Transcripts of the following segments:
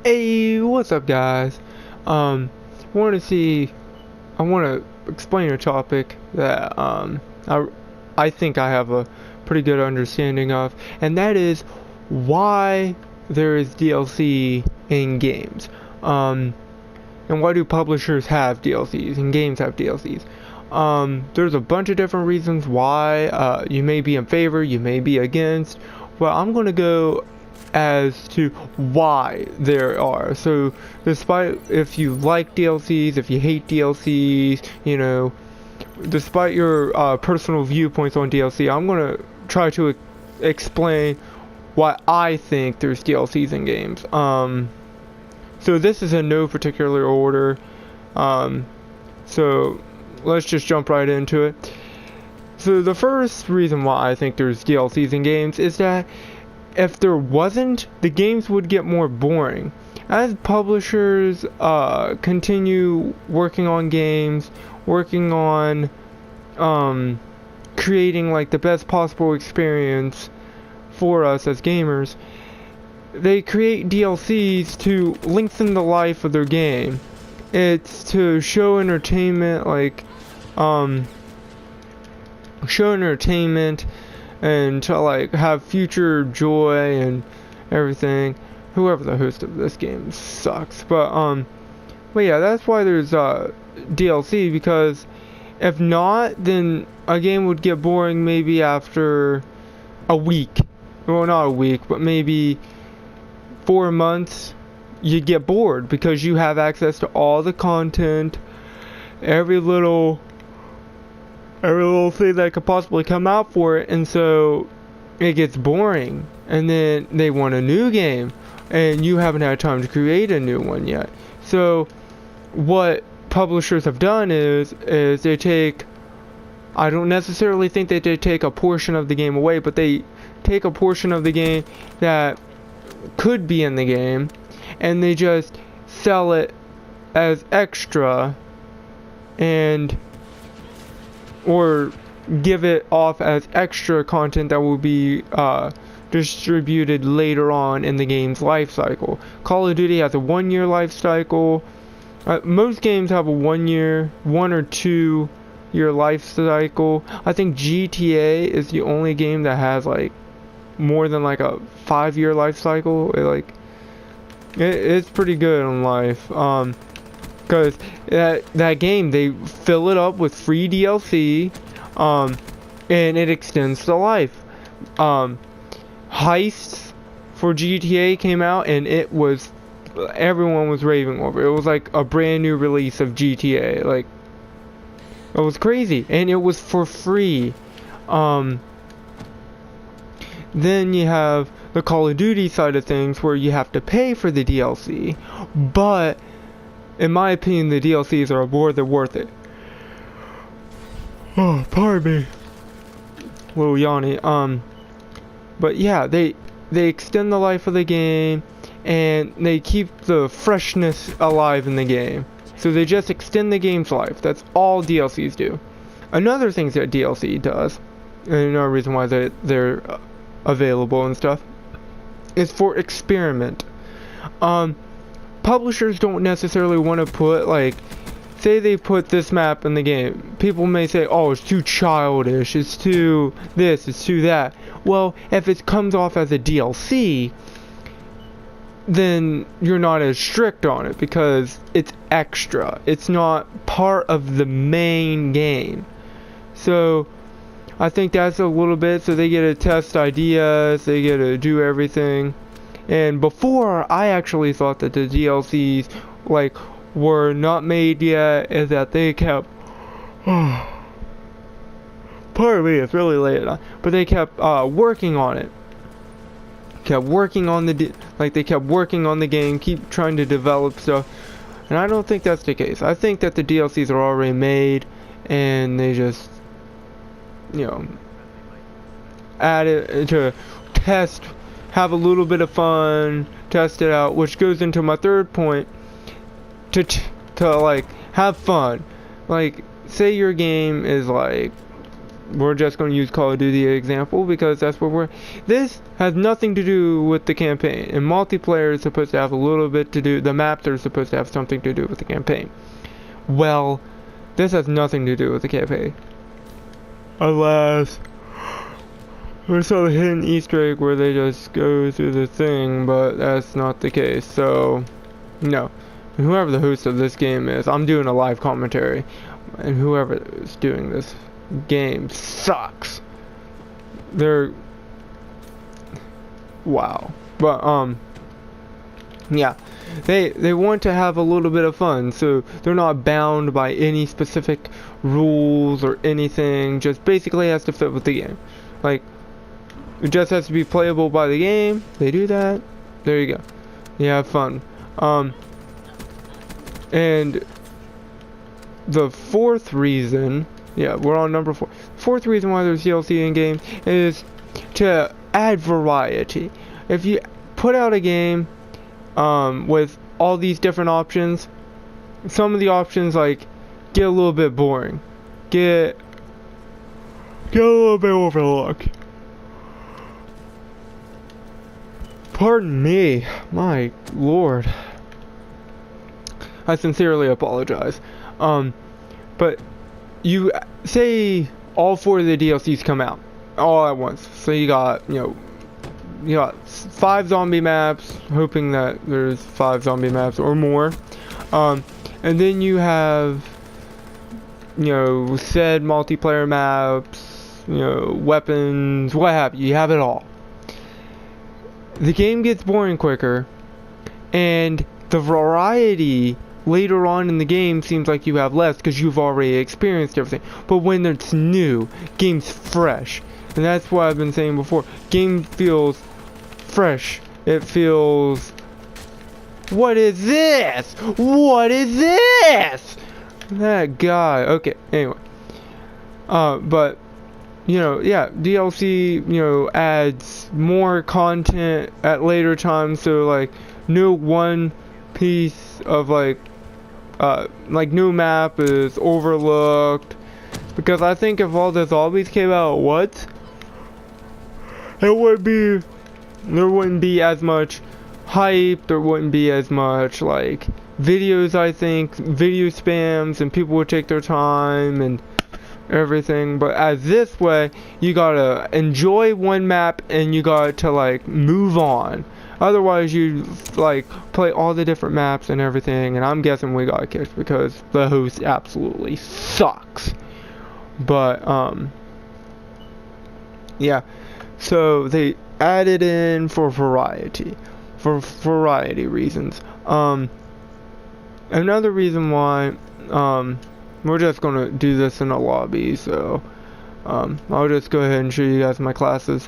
Hey, what's up, guys? Um, want to see, I want to explain a topic that I think I have a pretty good understanding of, and that is why there is DLC in games. Um, and why do publishers have DLCs and games have DLCs? There's a bunch of different reasons why. You may be in favor, you may be against. Well, I'm gonna go as to why there are. So, despite if you like DLCs, if you hate DLCs, despite your personal viewpoints on DLC, I'm gonna try to explain why I think there's DLCs in games. So this is in no particular order. So let's just jump right into it. So the first reason why I think there's DLCs in games is that if there wasn't, the games would get more boring. As publishers continue working on games, working on creating like the best possible experience for us as gamers, they create DLCs to lengthen the life of their game. It's to show entertainment, show entertainment, and to like have future joy and everything. Whoever the host of this game sucks, but yeah, that's why there's DLC, because if not, then a game would get boring maybe after a week. Well, not a week, but maybe 4 months. You get bored because you have access to all the content, every little thing that could possibly come out for it, and so it gets boring, and then they want a new game, and you haven't had time to create a new one yet. So what publishers have done is they take, I don't necessarily think that they take a portion of the game away, but they take a portion of the game that could be in the game, and they just sell it as extra, and or give it off as extra content that will be distributed later on in the game's life cycle. Call of Duty has a 1-year life cycle. Most games have a 1 or 2 year life cycle. I think GTA is the only game that has like more than like a 5-year life cycle. It's pretty good in life. Because that game, they fill it up with free DLC, and it extends the life. Heists for GTA came out, and everyone was raving over it. It was like a brand new release of GTA. Like, it was crazy, and it was for free. Then you have the Call of Duty side of things, where you have to pay for the DLC, but in my opinion, the DLCs are more than worth it. Oh, pardon me. Little yawny. But yeah, they extend the life of the game, and they keep the freshness alive in the game. So they just extend the game's life. That's all DLCs do. Another thing that DLC does, and another reason why they're available and stuff, is for experiment. Publishers don't necessarily want to put, like, say they put this map in the game. People may say, oh, it's too childish, it's too this, it's too that. Well, if it comes off as a DLC, then you're not as strict on it because it's extra. It's not part of the main game. So I think that's a little bit, so they get to test ideas, they get to do everything. And before, I actually thought that the DLCs, like, were not made yet, and that they kept, pardon me, it's really late at night, but they kept working on it. Kept working on they kept working on the game, keep trying to develop stuff. And I don't think that's the case. I think that the DLCs are already made, and they just, add it to test, have a little bit of fun, test it out, which goes into my third point, to like have fun. Like, say your game is like we're just going to use Call of Duty example because that's what this has nothing to do with the campaign, and multiplayer is supposed to have a little bit to do, the maps are supposed to have something to do with the campaign. Well, this has nothing to do with the campaign. Alas, there's some hidden Easter egg where they just go through the thing, but that's not the case, so, no. And whoever the host of this game is, I'm doing a live commentary, and whoever is doing this game sucks. They're wow. But yeah, they want to have a little bit of fun, so they're not bound by any specific rules or anything. Just basically has to fit with the game. Like, it just has to be playable by the game. They do that. There you go. You have fun. And the fourth reason, yeah, we're on number 4. Fourth reason why there's DLC in games is to add variety. If you put out a game with all these different options, some of the options like get a little bit boring, get a little bit overlooked. Pardon me, my lord. I sincerely apologize. But you say all 4 of the DLCs come out all at once. So you got, you got 5 zombie maps, hoping that there's 5 zombie maps or more. And then you have, said multiplayer maps, weapons, what have you. You have it all. The game gets boring quicker, and the variety later on in the game seems like you have less because you've already experienced everything. But when it's new, game's fresh. And that's what I've been saying before. Game feels fresh. It feels... What is this? What is this? That guy. Okay, anyway. But, yeah, DLC, adds more content at later times. So, like, no one piece of, like new map is overlooked, because I think if all the zombies came out at once, there wouldn't be as much hype, there wouldn't be as much like videos, I think, video spams, and people would take their time and everything. But as this way, you gotta enjoy one map and you got to like move on. Otherwise, you like play all the different maps and everything, and I'm guessing we got kicked because the host absolutely sucks. But yeah. So they added in for variety reasons. Another reason why we're just gonna do this in a lobby. So I'll just go ahead and show you guys my classes.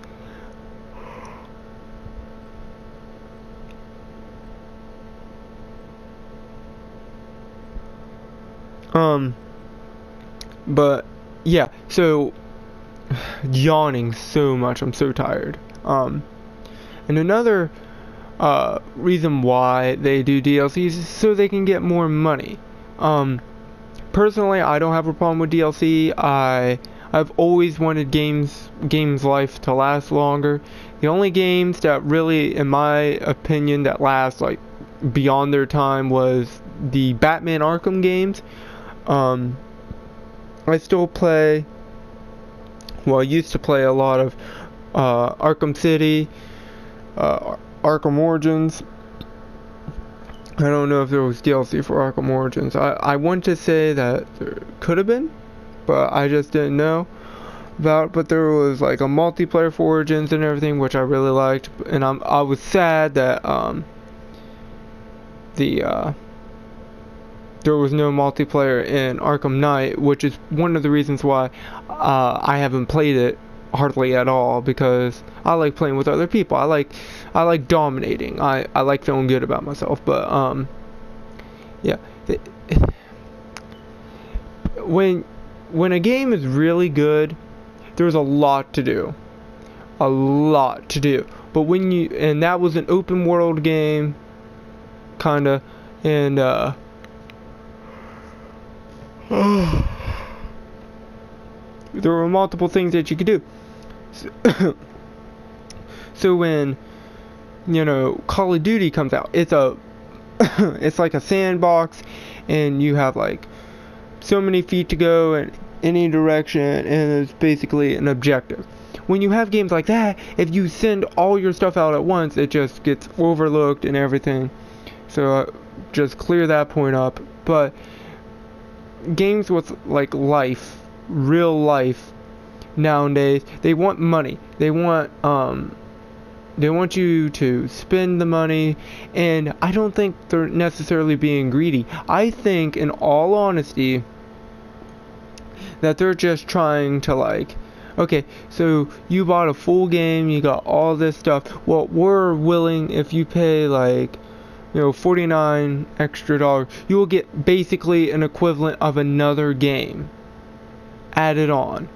But yeah, so yawning so much, I'm so tired. And another reason why they do DLCs is so they can get more money. Personally, I don't have a problem with DLC. I've always wanted games life to last longer. The only games that really, in my opinion, that last like beyond their time was the Batman Arkham games. I still play, well, I used to play a lot of Arkham City, Arkham Origins. I don't know if there was DLC for Arkham Origins. I want to say that there could have been, but I just didn't know about. But there was like a multiplayer for Origins and everything, which I really liked. And I was sad that there was no multiplayer in Arkham Knight, which is one of the reasons why I haven't played it hardly at all, because I like playing with other people. I like dominating. I like feeling good about myself. But yeah, when a game is really good, there's a lot to do. But and that was an open world game, kinda, and there were multiple things that you could do. So when, you know, Call of Duty comes out, it's a it's like a sandbox, and you have like so many feet to go in any direction, and it's basically an objective. When you have games like that, if you send all your stuff out at once, it just gets overlooked and everything. So just clear that point up. But games with like life, real life nowadays, they want money. They want you to spend the money, and I don't think they're necessarily being greedy. I think, in all honesty, that they're just trying to like, okay, so you bought a full game, you got all this stuff. Well, we're willing, if you pay like, you know, $49 extra, you will get basically an equivalent of another game added on.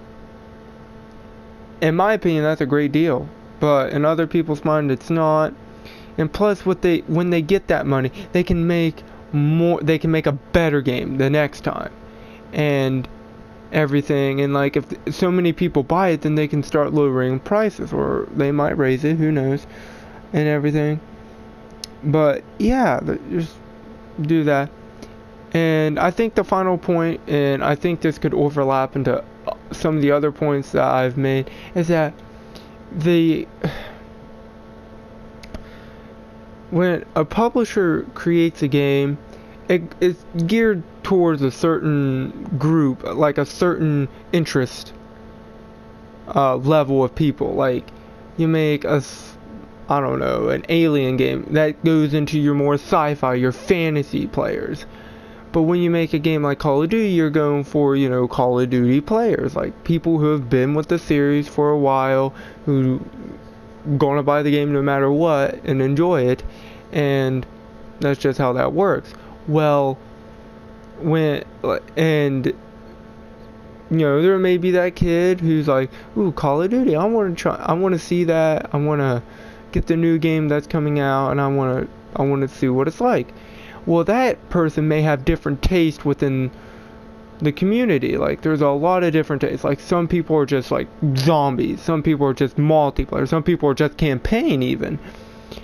In my opinion, that's a great deal, but in other people's mind, it's not. And plus, when they get that money, they can make more. They can make a better game the next time, and everything. And like, if so many people buy it, then they can start lowering prices, or they might raise it. Who knows? And everything. But yeah, just do that. And I think the final point, and I think this could overlap into some of the other points that I've made, is that when a publisher creates a game, it's geared towards a certain group, like a certain interest level of people. Like, you make I don't know, an alien game that goes into your more sci-fi, your fantasy players. But when you make a game like Call of Duty, you're going for, you know, Call of Duty players, like people who have been with the series for a while, who gonna buy the game no matter what and enjoy it, and that's just how that works. Well, you know, there may be that kid who's like, ooh, Call of Duty, I want to see that, I want to get the new game that's coming out, and I want to see what it's like. Well, that person may have different taste within the community. Like, there's a lot of different tastes. Like, some people are just like zombies, some people are just multiplayer, some people are just campaign even.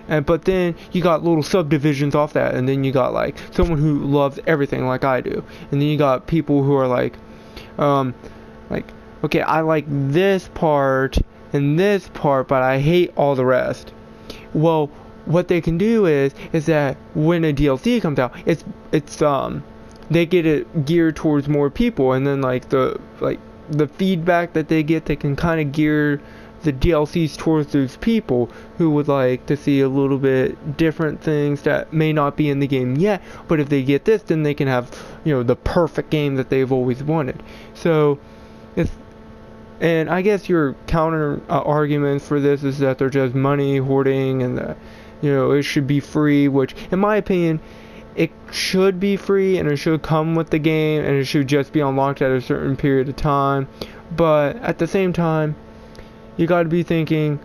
But then you got little subdivisions off that, and then you got like someone who loves everything like I do, and then you got people who are like okay, I like this part and this part, but I hate all the rest. Well, what they can do is that when a DLC comes out, it's they get it geared towards more people, and then like the feedback that they get, they can kind of gear the DLCs towards those people who would like to see a little bit different things that may not be in the game yet, but if they get this, then they can have, you know, the perfect game that they've always wanted. So and I guess your counter argument for this is that they're just money hoarding, and that, you know, it should be free, which in my opinion it should be free, and it should come with the game, and it should just be unlocked at a certain period of time. But at the same time, you got to be thinking,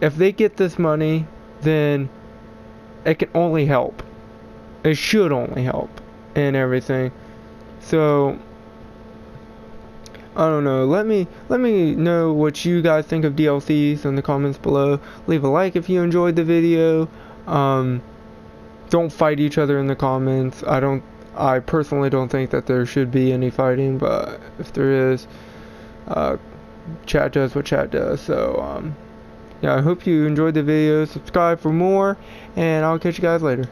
if they get this money, then it can only help. It should only help and everything. So I don't know. Let me know what you guys think of DLCs in the comments below. Leave a like if you enjoyed the video. Don't fight each other in the comments. I personally don't think that there should be any fighting, but if there is, chat does what chat does. So yeah, I hope you enjoyed the video. Subscribe for more, and I'll catch you guys later.